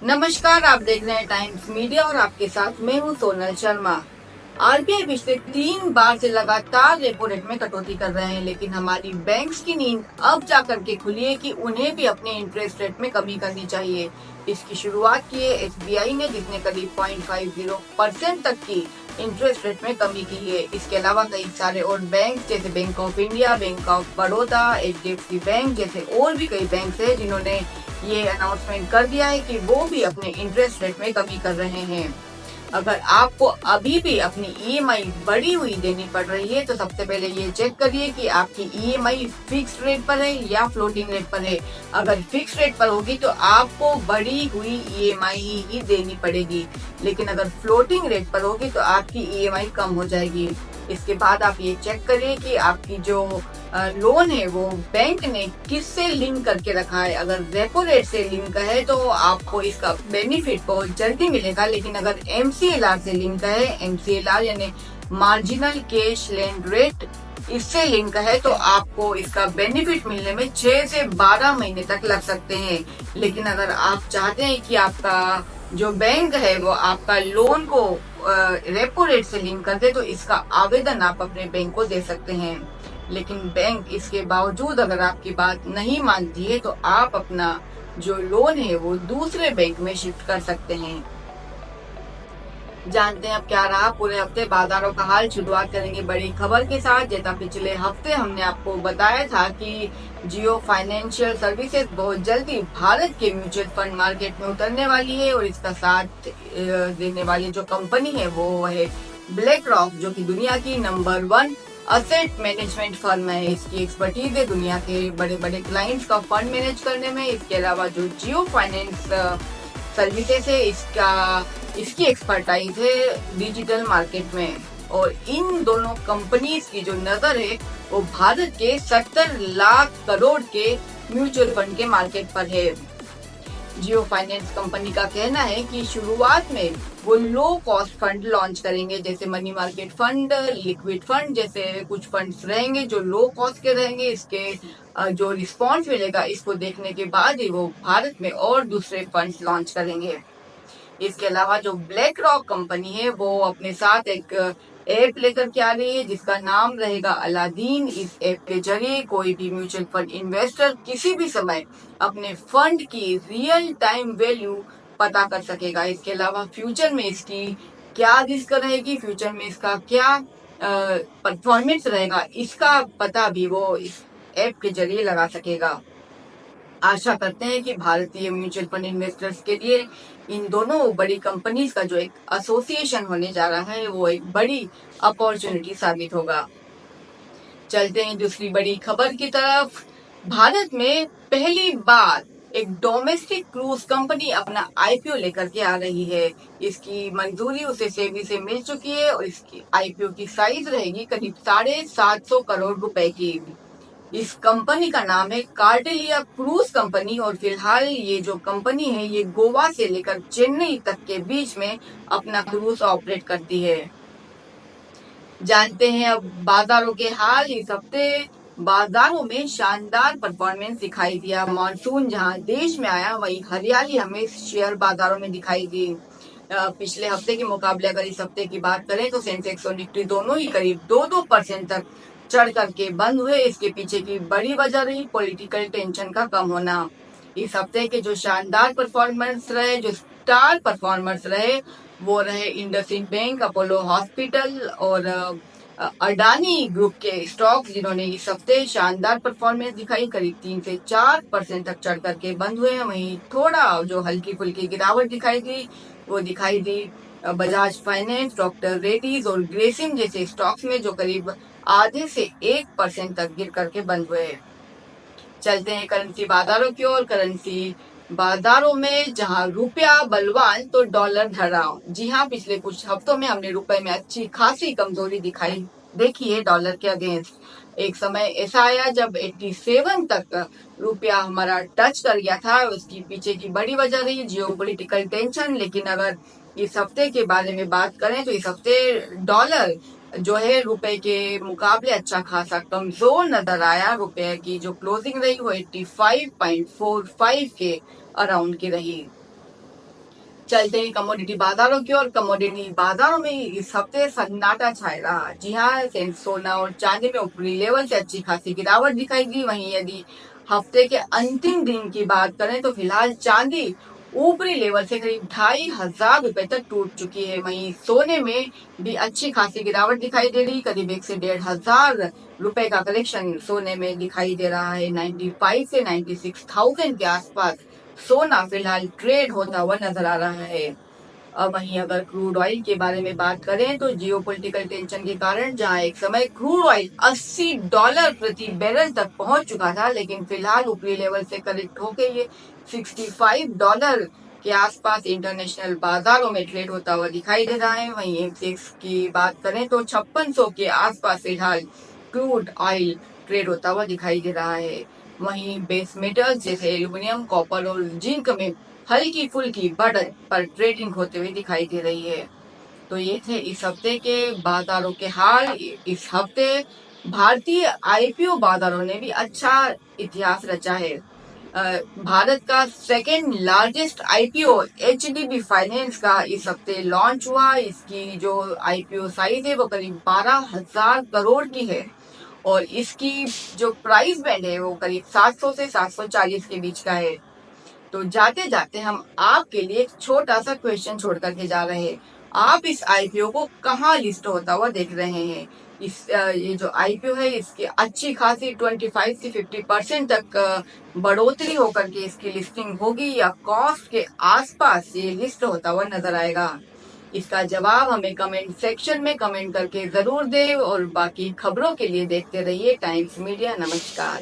नमस्कार, आप देख रहे हैं टाइम्स मीडिया और आपके साथ मैं हूं सोनल शर्मा। आरबीआई पिछले 3 बार से लगातार रेपो रेट में कटौती कर रहे हैं, लेकिन हमारी बैंक्स की नींद अब जाकर के खुली है कि उन्हें भी अपने इंटरेस्ट रेट में कमी करनी चाहिए। इसकी शुरुआत की है एसबीआई ने, जिसने करीब 0.50% तक की इंटरेस्ट रेट में कमी की है। इसके अलावा कई सारे और बैंक जैसे bank of India, bank of Baroda, HDFC bank जैसे और भी कई बैंक है जिन्होंने ये अनाउंसमेंट कर दिया है कि वो भी अपने इंटरेस्ट रेट में कमी कर रहे हैं। अगर आपको अभी भी अपनी ईएमआई बढ़ी हुई देनी पड़ रही है तो सबसे पहले ये चेक करिए कि आपकी ईएमआई फिक्स रेट पर है या फ्लोटिंग रेट पर है। अगर फिक्स रेट पर होगी तो आपको बढ़ी हुई ईएमआई ही देनी पड़ेगी, लेकिन अगर फ्लोटिंग रेट पर होगी तो आपकी ईएमआई कम हो जाएगी। इसके बाद आप ये चेक करिए कि आपकी जो लोन है वो बैंक ने किससे लिंक करके रखा है। अगर रेपो रेट से लिंक है तो आपको इसका बेनिफिट बहुत जल्दी मिलेगा, लेकिन अगर एमसीएलआर से लिंक है, एमसीएलआर यानी मार्जिनल कैश लैंड रेट, इससे लिंक है तो आपको इसका बेनिफिट मिलने में 6 से 12 महीने तक लग सकते हैं। लेकिन अगर आप चाहते हैं कि आपका जो बैंक है वो आपका लोन को रेपो रेट से लिंक कर दे तो इसका आवेदन आप अपने बैंक को दे सकते हैं। लेकिन बैंक इसके बावजूद अगर आपकी बात नहीं मानती है तो आप अपना जो लोन है वो दूसरे बैंक में शिफ्ट कर सकते हैं। जानते हैं अब क्या रहा पूरे हफ्ते बाजारों का हाल। शुरुआत करेंगे बड़ी खबर के साथ। जैसा पिछले हफ्ते हमने आपको बताया था कि जियो फाइनेंशियल सर्विसेज बहुत जल्दी भारत के म्यूचुअल फंड मार्केट में उतरने वाली है और इसका साथ देने वाली जो कंपनी है वो है ब्लैक रॉक, जो कि दुनिया की नंबर 1 असेट मैनेजमेंट फर्म है। इसकी एक्सपर्टीज है दुनिया के बड़े बड़े क्लाइंट्स का फंड मैनेज करने में। इसके अलावा जो जियो फाइनेंस सर्विसेज है इसकी एक्सपर्टाइज है डिजिटल मार्केट में। और इन दोनों कंपनीज की जो नजर है वो भारत के 70 लाख करोड़ के म्यूचुअल फंड के मार्केट पर है। जियो फाइनेंस कंपनी का कहना है कि शुरुआत में वो लो कॉस्ट फंड लॉन्च करेंगे, जैसे money market fund, liquid fund जैसे कुछ फंड्स रहेंगे जो लो कॉस्ट के रहेंगे। इसके जो रिस्पॉन्स मिलेगा इसको देखने के बाद ही वो भारत में और दूसरे फंड्स लॉन्च करेंगे। इसके अलावा जो ब्लैक रॉक कंपनी है वो अपने साथ एक ऐप लेकर के आ रही है जिसका नाम रहेगा अलादीन। इस ऐप के जरिए कोई भी म्यूचुअल फंड इन्वेस्टर किसी भी समय अपने फंड की रियल टाइम वैल्यू पता कर सकेगा। इसके अलावा फ्यूचर में इसकी क्या रिस्क रहेगी, फ्यूचर में इसका क्या परफॉर्मेंस रहेगा, इसका पता भी वो इस ऐप के जरिए लगा सकेगा। आशा करते हैं कि भारतीय म्यूचुअल फंड इन्वेस्टर्स के लिए इन दोनों बड़ी कंपनीज का जो एक एसोसिएशन होने जा रहा है वो एक बड़ी अपॉर्चुनिटी साबित होगा। चलते हैं दूसरी बड़ी खबर की तरफ। भारत में पहली बार एक डोमेस्टिक क्रूज कंपनी अपना आईपीओ लेकर के आ रही है। इसकी मंजूरी उसे सेबी से मिल चुकी है और इसकी आईपीओ की साइज रहेगी करीब 750 करोड़ रुपए की। इस कंपनी का नाम है कार्डेलिया क्रूज कंपनी और फिलहाल ये जो कंपनी है ये गोवा से लेकर चेन्नई तक के बीच में अपना क्रूज ऑपरेट करती है। जानते हैं अब बाजारों के हाल। इस हफ्ते बाजारों में शानदार परफॉर्मेंस दिखाई दिया। मानसून जहां देश में आया वहीं हरियाली हमें शेयर बाजारों में दिखाई दी। पिछले हफ्ते के मुकाबले अगर इस हफ्ते की बात करें तो सेंसेक्स और निफ्टी दोनों ही करीब 2-2% तक चढ़ करके बंद हुए। इसके पीछे की बड़ी वजह रही पॉलिटिकल टेंशन का कम होना। इस हफ्ते के जो शानदार परफॉर्मेंस रहे, जो स्टार परफॉर्मर्स रहे, वो रहे इंडसइंड बैंक, अपोलो हॉस्पिटल और अडानी ग्रुप के स्टॉक्स, जिन्होंने इस हफ्ते शानदार परफॉर्मेंस दिखाई। करीब 3 से 4% तक चढ़ करके बंद हुए हैं। वहीं थोड़ा जो हल्की फुल्की गिरावट दिखाई दी वो दिखाई दी बजाज फाइनेंस, डॉक्टर रेड्डीज और ग्रेसिम जैसे स्टॉक्स में, जो करीब आधे से 1% तक गिर करके बंद हुए। चलते हैं करेंसी बाजारों की ओर। करेंसी बाजारों में जहां रुपया बलवान तो डॉलर धराव। जी हाँ, पिछले कुछ हफ्तों में हमने रुपए में अच्छी खासी कमजोरी दिखाई देखी है डॉलर के अगेंस्ट। एक समय ऐसा आया जब 87 तक रुपया हमारा टच कर गया था। उसकी पीछे की बड़ी वजह रही जियोपॉलिटिकल टेंशन। लेकिन अगर इस हफ्ते के बारे में बात करें तो इस हफ्ते डॉलर जो है रुपए के मुकाबले अच्छा खासा कमजोर नजर आया। रुपए की जो क्लोजिंग रही वो 85.45 के अराउंड की रही। चलते हैं कमोडिटी बाजारों की और कमोडिटी बाजारों में इस हफ्ते सन्नाटा छाया रहा। जी हाँ, सोना और चांदी में ऊपरी लेवल से अच्छी खासी गिरावट दिखाई दी। वहीं यदि हफ्ते के अंतिम दिन की बात करें तो फिलहाल चांदी ऊपरी लेवल से करीब 2,500 रुपए तक टूट चुकी है। वहीं सोने में भी अच्छी खासी गिरावट दिखाई दे रही, करीब 1 से 1,500 रुपए का कलेक्शन सोने में दिखाई दे रहा है। 95 से 96,000 के आसपास सोना फिलहाल ट्रेड होता हुआ नजर आ रहा है। अब वहीं अगर क्रूड ऑयल के बारे में बात करें तो जियोपॉलिटिकल टेंशन के कारण जहां एक समय क्रूड ऑयल $80 प्रति बैरल तक पहुंच चुका था, लेकिन फिलहाल ऊपरी लेवल से करेक्ट होकर ये $65 के आसपास इंटरनेशनल बाजारों में ट्रेड होता हुआ दिखाई दे रहा है। वहीं एमसीएक्स की बात करें तो 5600 के आसपास फिलहाल क्रूड ऑयल ट्रेड होता हुआ दिखाई दे रहा है। वहीं बेस मेटल्स जैसे एल्यूमिनियम, कॉपर और जिंक में हल्की फुल्की बढ़त पर ट्रेडिंग होते हुए दिखाई दे रही है। तो ये थे इस हफ्ते के बाजारों के हाल। इस हफ्ते भारतीय आईपीओ बाजारों ने भी अच्छा इतिहास रचा है। भारत का second largest IPO HDB finance का इस हफ्ते लॉन्च हुआ। इसकी जो आईपीओ साइज है वो करीब 12,000 करोड़ की है और इसकी जो प्राइस बैंड है वो करीब 700 से 740 के बीच का है। तो जाते जाते हम आपके लिए एक छोटा सा क्वेश्चन छोड़ करके जा रहे हैं। आप इस आईपीओ को कहाँ लिस्ट होता हुआ देख रहे हैं? ये जो आईपीओ है इसकी अच्छी खासी 25 से 50% तक बढ़ोतरी होकर के इसकी लिस्टिंग होगी या कॉस्ट के आसपास ये लिस्ट होता हुआ नजर आएगा? इसका जवाब हमें कमेंट सेक्शन में कमेंट करके जरूर दें और बाकी खबरों के लिए देखते रहिए टाइम्स मीडिया। नमस्कार।